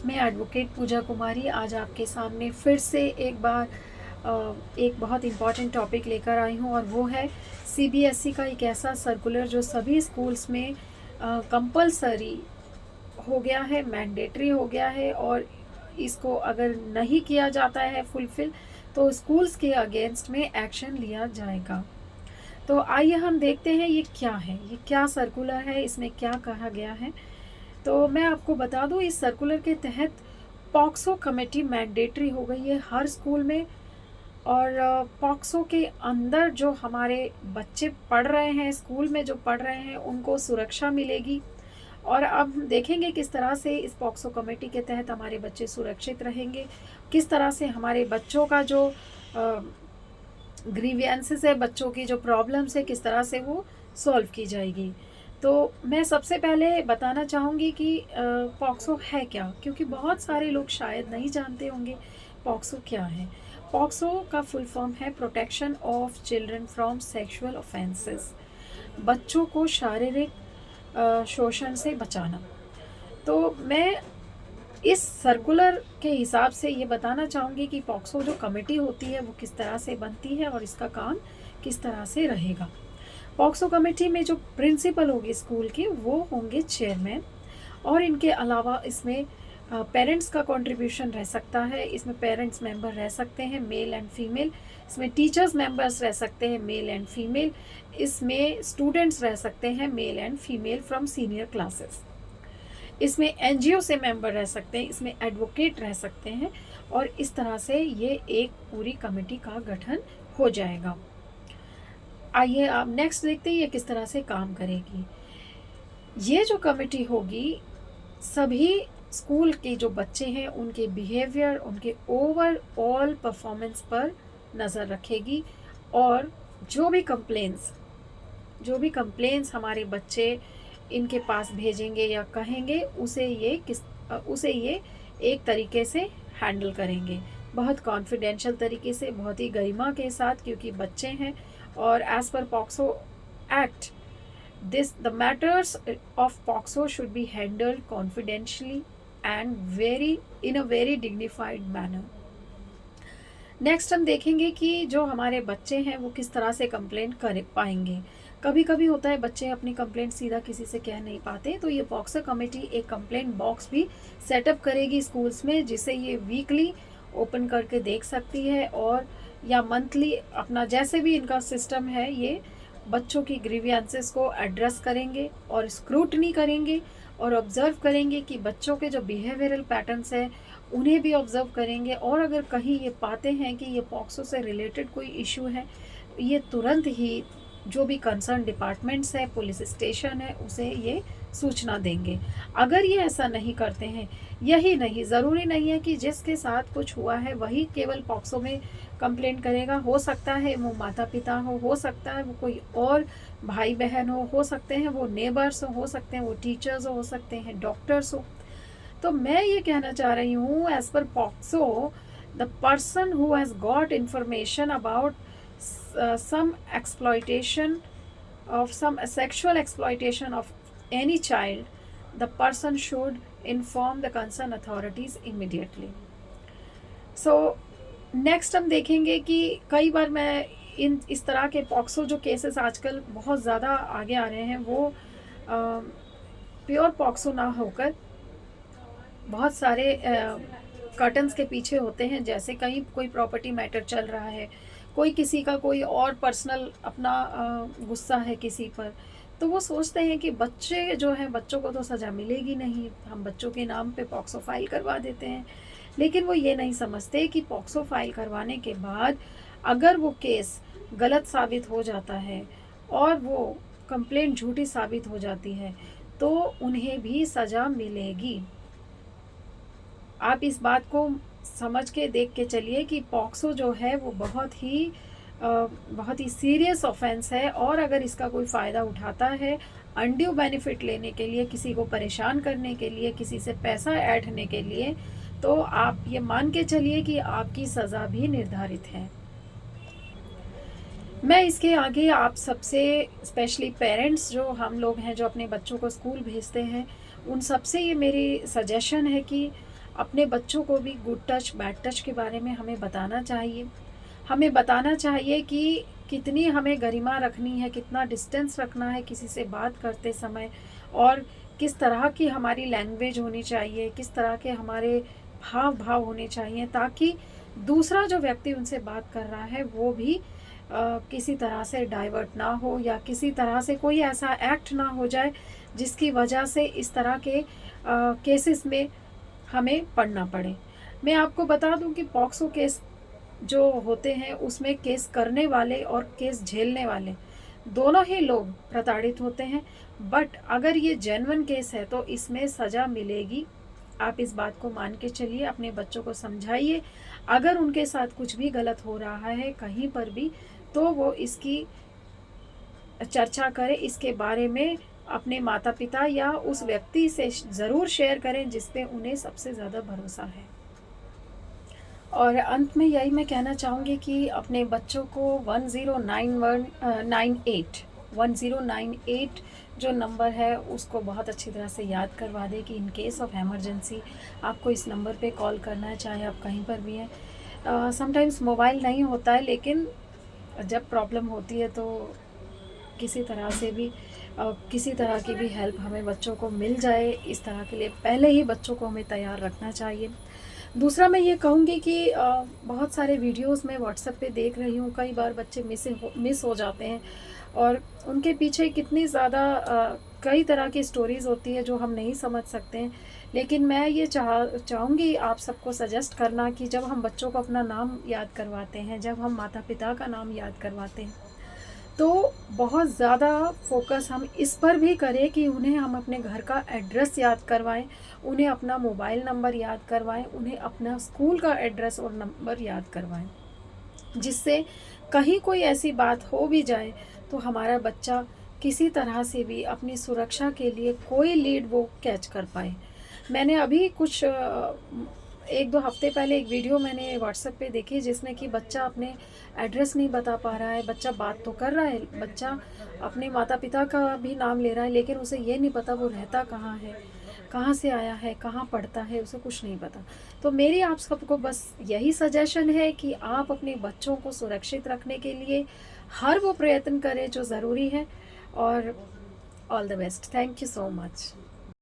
मैं एडवोकेट पूजा कुमारी आज आपके सामने फिर से एक बार एक बहुत इम्पॉर्टेंट टॉपिक लेकर आई हूँ, और वो है सीबीएसई का एक ऐसा सर्कुलर जो सभी स्कूल्स में कंपलसरी हो गया है, मैंडेटरी हो गया है, और इसको अगर नहीं किया जाता है फुलफ़िल तो स्कूल्स के अगेंस्ट में एक्शन लिया जाएगा। तो आइए हम देखते हैं ये क्या है, ये क्या सर्कुलर है, इसमें क्या कहा गया है। तो मैं आपको बता दूँ, इस सर्कुलर के तहत पॉक्सो कमेटी मैंडेटरी हो गई है हर स्कूल में। और पॉक्सो के अंदर जो हमारे बच्चे पढ़ रहे हैं, स्कूल में जो पढ़ रहे हैं, उनको सुरक्षा मिलेगी। और अब हम देखेंगे किस तरह से इस पॉक्सो कमेटी के तहत हमारे बच्चे सुरक्षित रहेंगे, किस तरह से हमारे बच्चों का जो ग्रीवियंसेस है, बच्चों की जो प्रॉब्लम्स है, किस तरह से वो सॉल्व की जाएगी। तो मैं सबसे पहले बताना चाहूँगी कि पॉक्सो है क्या, क्योंकि बहुत सारे लोग शायद नहीं जानते होंगे पॉक्सो क्या है। पॉक्सो का फुल फॉर्म है protection of children from sexual offences, बच्चों को शारीरिक शोषण से बचाना। तो मैं इस सर्कुलर के हिसाब से ये बताना चाहूँगी कि पॉक्सो जो कमेटी होती है वो किस तरह से बनती है और इसका काम किस तरह से रहेगा। पॉक्सो कमेटी में जो प्रिंसिपल होगी स्कूल के, वो होंगे चेयरमैन। और इनके अलावा इसमें पेरेंट्स का कंट्रीब्यूशन रह सकता है, इसमें पेरेंट्स मेंबर रह सकते हैं मेल एंड फीमेल, इसमें टीचर्स मेंबर्स रह सकते हैं मेल एंड फीमेल, इसमें स्टूडेंट्स रह सकते हैं male and female from senior classes, इसमें एनजीओ से मेंबर रह सकते हैं, इसमें एडवोकेट रह सकते हैं। और इस तरह से ये एक पूरी कमेटी का गठन हो जाएगा। आइए आप नेक्स्ट देखते हैं ये किस तरह से काम करेगी। ये जो कमेटी होगी, सभी स्कूल के जो बच्चे हैं उनके बिहेवियर, उनके ओवरऑल परफॉर्मेंस पर नज़र रखेगी। और जो भी कंप्लेंट्स हमारे बच्चे इनके पास भेजेंगे या कहेंगे, उसे ये एक तरीके से हैंडल करेंगे, बहुत कॉन्फिडेंशियल तरीके से, बहुत ही गरिमा के साथ, क्योंकि बच्चे हैं। और as per POCSO act, the matters of POCSO should be handled confidentially and in a very dignified manner. Next हम देखेंगे कि जो हमारे बच्चे हैं वो किस तरह से कंप्लेंट कर पाएंगे। कभी कभी होता है बच्चे अपनी कंप्लेंट सीधा किसी से कह नहीं पाते, तो ये पॉक्सो कमेटी एक कंप्लेंट बॉक्स भी सेटअप करेगी स्कूल्स में, जिसे ये वीकली ओपन करके देख सकती है, और या मंथली, अपना जैसे भी इनका सिस्टम है, ये बच्चों की ग्रीवियंसेस को एड्रेस करेंगे और स्क्रूटनी करेंगे और ऑब्ज़र्व करेंगे कि बच्चों के जो बिहेवियरल पैटर्न्स है उन्हें भी ऑब्ज़र्व करेंगे। और अगर कहीं ये पाते हैं कि ये पॉक्सो से रिलेटेड कोई इशू है, ये तुरंत ही जो भी कंसर्न डिपार्टमेंट्स है, पुलिस स्टेशन है, उसे ये सूचना देंगे। अगर ये ऐसा नहीं करते हैं, यही नहीं, ज़रूरी नहीं है कि जिसके साथ कुछ हुआ है वही केवल पॉक्सो में कंप्लेंट करेगा। हो सकता है वो माता पिता हो सकता है वो कोई और भाई बहन हो सकते हैं वो नेबर्स हो सकते हैं वो टीचर्स हो सकते हैं डॉक्टर्स हो। तो मैं ये कहना चाह रही हूँ, as per POCSO, the person who has got information about some exploitation of some sexual exploitation of any child, the person should inform the concerned authorities immediately. So next हम देखेंगे कि कई बार मैं इस तरह के पॉक्सो जो केसेस आजकल बहुत ज़्यादा आगे आ रहे हैं, वो प्योर पॉक्सो ना होकर बहुत सारे कर्टन्स के पीछे होते हैं। जैसे कहीं कोई प्रॉपर्टी मैटर चल रहा है, कोई किसी का कोई और पर्सनल अपना गुस्सा है किसी पर, तो वो सोचते हैं कि बच्चे जो हैं, बच्चों को तो सज़ा मिलेगी नहीं, हम बच्चों के नाम पे पॉक्सो फाइल करवा देते हैं। लेकिन वो ये नहीं समझते कि पॉक्सो फाइल करवाने के बाद अगर वो केस गलत साबित हो जाता है और वो कंप्लेंट झूठी साबित हो जाती है, तो उन्हें भी सज़ा मिलेगी। आप इस बात को समझ के देख के चलिए कि पॉक्सो जो है वो बहुत ही सीरियस ऑफेंस है। और अगर इसका कोई फ़ायदा उठाता है अनड्यू बेनिफिट लेने के लिए, किसी को परेशान करने के लिए, किसी से पैसा ऐंठने के लिए, तो आप ये मान के चलिए कि आपकी सज़ा भी निर्धारित है। मैं इसके आगे आप सबसे, स्पेशली पेरेंट्स जो हम लोग हैं जो अपने बच्चों को स्कूल भेजते हैं, उन सबसे ये मेरी सजेशन है कि अपने बच्चों को भी गुड टच बैड टच के बारे में हमें बताना चाहिए। हमें बताना चाहिए कि कितनी हमें गरिमा रखनी है, कितना डिस्टेंस रखना है किसी से बात करते समय, और किस तरह की हमारी लैंग्वेज होनी चाहिए, किस तरह के हमारे हाव भाव होने चाहिए, ताकि दूसरा जो व्यक्ति उनसे बात कर रहा है वो भी किसी तरह से डाइवर्ट ना हो, या किसी तरह से कोई ऐसा एक्ट ना हो जाए जिसकी वजह से इस तरह के केसेस में हमें पढ़ना पड़े। मैं आपको बता दूं कि पॉक्सो केस जो होते हैं उसमें केस करने वाले और केस झेलने वाले दोनों ही लोग प्रताड़ित होते हैं, बट अगर ये जेन्युइन केस है तो इसमें सज़ा मिलेगी। आप इस बात को मान के चलिए, अपने बच्चों को समझाइए। अगर उनके साथ कुछ भी गलत हो रहा है कहीं पर भी, तो वो इसकी चर्चा करें, इसके बारे में अपने माता पिता या उस व्यक्ति से ज़रूर शेयर करें जिस पे उन्हें सबसे ज़्यादा भरोसा है। और अंत में यही मैं कहना चाहूँगी कि अपने बच्चों को 1098 जो नंबर है उसको बहुत अच्छी तरह से याद करवा दें कि इन केस ऑफ एमरजेंसी आपको इस नंबर पे कॉल करना है, चाहे आप कहीं पर भी हैं। समटाइम्स मोबाइल नहीं होता है, लेकिन जब प्रॉब्लम होती है तो किसी तरह से भी किसी तरह की भी हेल्प हमें बच्चों को मिल जाए, इस तरह के लिए पहले ही बच्चों को हमें तैयार रखना चाहिए। दूसरा मैं ये कहूँगी कि बहुत सारे वीडियोस मैं व्हाट्सएप पे देख रही हूँ, कई बार बच्चे मिस हो जाते हैं, और उनके पीछे कितनी ज़्यादा कई तरह की स्टोरीज़ होती है जो हम नहीं समझ सकते हैं। लेकिन मैं ये चाहूँगी आप सबको सजेस्ट करना कि जब हम बच्चों को अपना नाम याद करवाते हैं, जब हम माता पिता का नाम याद करवाते हैं, तो बहुत ज़्यादा फोकस हम इस पर भी करें कि उन्हें हम अपने घर का एड्रेस याद करवाएं, उन्हें अपना मोबाइल नंबर याद करवाएं, उन्हें अपना स्कूल का एड्रेस और नंबर याद करवाएं, जिससे कहीं कोई ऐसी बात हो भी जाए तो हमारा बच्चा किसी तरह से भी अपनी सुरक्षा के लिए कोई लीड वो कैच कर पाए। मैंने अभी कुछ 1-2 हफ्ते पहले एक वीडियो मैंने व्हाट्सएप पे देखी जिसमें कि बच्चा अपने एड्रेस नहीं बता पा रहा है। बच्चा बात तो कर रहा है, बच्चा अपने माता पिता का भी नाम ले रहा है, लेकिन उसे ये नहीं पता वो रहता कहाँ है, कहाँ से आया है, कहाँ पढ़ता है, उसे कुछ नहीं पता। तो मेरी आप सबको बस यही सजेशन है कि आप अपने बच्चों को सुरक्षित रखने के लिए हर वो प्रयत्न करें जो ज़रूरी है। और all the best. Thank you so much.